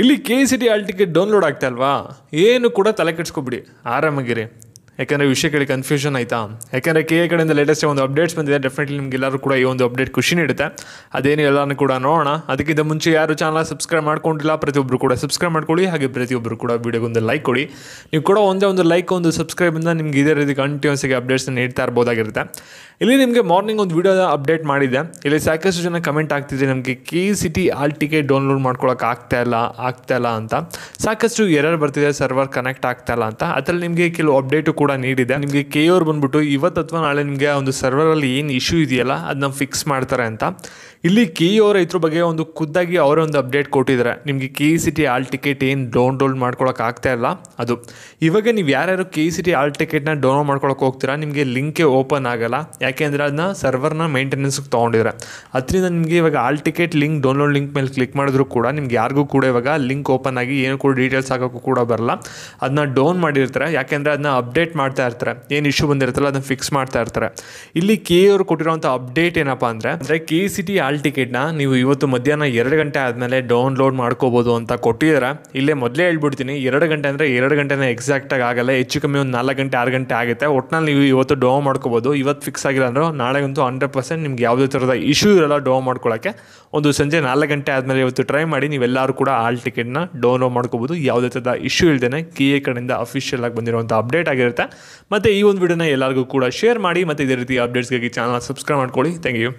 ಇಲ್ಲಿ KCT hall ticket download ಆಗ್ತಾ ಅಲ್ವಾ, ಏನು ಕೂಡ ತಲೆ ಕೆಡಿಸ್ಕೊಬಿಡಿ, ಆರಾಮಾಗಿರಿ. ಯಾಕಂದರೆ ವಿಷಯ ಕೇಳಿ ಕನ್ಫ್ಯೂಷನ್ ಆಯಿತಾ? ಯಾಕೆಂದರೆ KA ಕಡೆಯಿಂದ ಲೇಟೆಸ್ಟ್ ಒಂದು ಅಪ್ಡೇಟ್ಸ್ ಬಂದಿದೆ. ಡೆಫಿನೆಟ್ಲಿ ನಿಮಗೆಲ್ಲರೂ ಕೂಡ ಈ ಒಂದು ಅಪ್ಡೇಟ್ ಖುಷಿ ನೀಡುತ್ತೆ. ಅದೇನು ಎಲ್ಲನೂ ಕೂಡ ನೋಡೋಣ. ಅದಕ್ಕಿಂತ ಮುಂಚೆ ಯಾರು ಚಾನಲ್ ಸಬ್ಸ್ಕ್ರೈಬ್ ಮಾಡ್ಕೊಂಡಿಲ್ಲ ಪ್ರತಿಯೊಬ್ಬರು ಕೂಡ ಸಬ್ಸ್ಕ್ರೈಬ್ ಮಾಡ್ಕೊಳ್ಳಿ. ಹಾಗೆ ಪ್ರತಿಯೊಬ್ಬರು ಕೂಡ ವೀಡಿಯೋಗೊಂದು ಲೈಕ್ ಕೊಡಿ. ನೀವು ಕೂಡ ಒಂದೇ ಒಂದು ಲೈಕ್ ಒಂದು ಸಬ್ಸ್ಕ್ರೈಬಿಂದ ನಿಮ್ಗೆ ಇದೇ ರೀತಿ ಕಂಟಿನ್ಯೂಸ್ ಆಗಿ ಅಪ್ಡೇಟ್ಸ್ನ ನೀಡ್ತಾ ಇರ್ಬೋದಾಗಿರುತ್ತೆ. ಇಲ್ಲಿ ನಿಮಗೆ ಮಾರ್ನಿಂಗ್ ಒಂದು ವೀಡಿಯೋದ ಅಪ್ಡೇಟ್ ಮಾಡಿದ್ದೆ. ಇಲ್ಲಿ ಸಾಕಷ್ಟು ಜನ ಕಮೆಂಟ್ ಆಗ್ತಿದೆ, ನಮಗೆ KCT ಹಾಲ್ ಟಿಕೆಟ್ ಡೌನ್ಲೋಡ್ ಮಾಡ್ಕೊಳಕ್ಕೆ ಆಗ್ತಾ ಇಲ್ಲ ಅಂತ. ಸಾಕಷ್ಟು ಎರರ್ ಬರ್ತಿದೆ, ಸರ್ವರ್ ಕನೆಕ್ಟ್ ಆಗ್ತಾ ಇಲ್ಲ ಅಂತ. ಅದರಲ್ಲಿ ನಿಮಗೆ ಕೆಲವು ಅಪ್ಡೇಟು ಕೂಡ ನೀಡಿದೆ. ನಿಮಗೆ KA ಅವ್ರು ಬಂದ್ಬಿಟ್ಟು ಇವತ್ತು ಅಥವಾ ನಾಳೆ ನಿಮಗೆ ಒಂದು ಸರ್ವರಲ್ಲಿ ಏನು ಇಶ್ಯೂ ಇದೆಯಲ್ಲ ಅದನ್ನ ಫಿಕ್ಸ್ ಮಾಡ್ತಾರೆ ಅಂತ. ಇಲ್ಲಿ KA ಅವರು ಇದ್ರ ಬಗ್ಗೆ ಒಂದು ಖುದ್ದಾಗಿ ಅವರೇ ಒಂದು ಅಪ್ಡೇಟ್ ಕೊಟ್ಟಿದ್ದಾರೆ. ನಿಮಗೆ KCT ಹಾಲ್ ಟಿಕೆಟ್ ಏನು ಡೌನ್ಲೋಡ್ ಮಾಡ್ಕೊಳಕ್ಕೆ ಆಗ್ತಾ ಇಲ್ಲ ಅದು. ಇವಾಗ ನೀವು ಯಾರ್ಯಾರು KCT ಹಾಲ್ ಟಿಕೆಟ್ನ ಡೌನ್ಲೋಡ್ ಮಾಡ್ಕೊಳಕ್ಕೆ ಹೋಗ್ತೀರಾ, ನಿಮಗೆ ಲಿಂಕೇ ಓಪನ್ ಆಗಲ್ಲ. ಯಾಕೆಂದರೆ ಅದನ್ನ ಸರ್ವರ್ನ ಮೇಂಟೆನೆನ್ಸ್ಗೆ ತೊಗೊಂಡಿದ್ದಾರೆ. ಅದರಿಂದ ನಿಮಗೆ ಇವಾಗ hall ticket link download link ಮೇಲೆ ಕ್ಲಿಕ್ ಮಾಡಿದ್ರು ಕೂಡ ನಿಮ್ಗೆ ಯಾರಿಗೂ ಕೂಡ ಇವಾಗ ಲಿಂಕ್ ಓಪನ್ ಆಗಿ ಏನು ಕೂಡ ಡೀಟೇಲ್ಸ್ ಹಾಕೋಕ್ಕೂ ಕೂಡ ಬರಲ್ಲ. ಅದನ್ನ ಡೌನ್ ಮಾಡಿರ್ತಾರೆ. ಯಾಕೆಂದರೆ ಅದನ್ನ ಅಪ್ಡೇಟ್ ಮಾಡ್ತಾ ಇರ್ತಾರೆ. ಏನು ಇಶ್ಯೂ ಬಂದಿರುತ್ತಲ್ಲ ಅದನ್ನ ಫಿಕ್ಸ್ ಮಾಡ್ತಾ ಇರ್ತಾರೆ. ಇಲ್ಲಿ KA ಅವರು ಕೊಟ್ಟಿರೋಂಥ ಅಪ್ಡೇಟ್ ಏನಪ್ಪ ಅಂದರೆ KCT ಹಾಲ್ ಟಿಕೆಟ್ನ ನೀವು ಇವತ್ತು ಮಧ್ಯಾಹ್ನ 2 ಗಂಟೆ ಆದಮೇಲೆ ಡೌನ್ಲೋಡ್ ಮಾಡ್ಕೋಬೋದು ಅಂತ ಕೊಟ್ಟಿದ್ದಾರೆ. ಇಲ್ಲೇ ಮೊದಲೇ ಹೇಳ್ಬಿಡ್ತೀನಿ, 2 ಗಂಟೆ ಅಂದರೆ 2 ಗಂಟೆನೇ ಎಕ್ಸಾಕ್ಟಾಗಿ ಆಗಲ್ಲ. ಹೆಚ್ಚು ಕಮ್ಮಿ ಒಂದು 4 ಗಂಟೆ 6 ಗಂಟೆ ಆಗುತ್ತೆ. ಒಟ್ಟಿನಲ್ಲಿ ನೀವು ಇವತ್ತು ಡೌನ್ ಮಾಡ್ಕೋಬೋದು. ಇವತ್ತು ಫಿಕ್ಸ್ ಆಗಿಲ್ಲ ಅಂದ್ರೆ ನಾಳೆಗಂತೂ 100% ನಿಮ್ಗೆ ಯಾವುದೇ ಥರದ ಇಶ್ಯೂ ಇರಲ್ಲ ಡೌನ್ ಮಾಡ್ಕೊಳ್ಳೋಕ್ಕೆ. ಒಂದು ಸಂಜೆ 4 ಗಂಟೆ ಆದಮೇಲೆ ಇವತ್ತು ಟ್ರೈ ಮಾಡಿ, ನೀವೆಲ್ಲರೂ ಕೂಡ ಹಾಲ್ ಟಿಕೆಟ್ನ ಡೌನ್ಲೋಡ್ ಮಾಡ್ಕೋಬೋದು. ಯಾವುದೇ ಥರದ ಇಶ್ಯೂ ಇಲ್ಲದೇ KA ಕಡೆಯಿಂದ ಅಫಿಷಿಯಲ್ ಆಗಿ ಬಂದಿರುವಂಥ ಅಪ್ಡೇಟ್ ಆಗಿರುತ್ತೆ. ಮತ್ತು ಈ ಒಂದು ವಿಡಿಯೋನ ಎಲ್ಲರಿಗೂ ಕೂಡ ಶೇರ್ ಮಾಡಿ. ಮತ್ತು ಇದೇ ರೀತಿ ಅಪ್ಡೇಟ್ಸ್ಗಾಗಿ ಚಾನಲ್ ಸಬ್ಸ್ಕ್ರೈಬ್ ಮಾಡ್ಕೊಳ್ಳಿ. Thank you.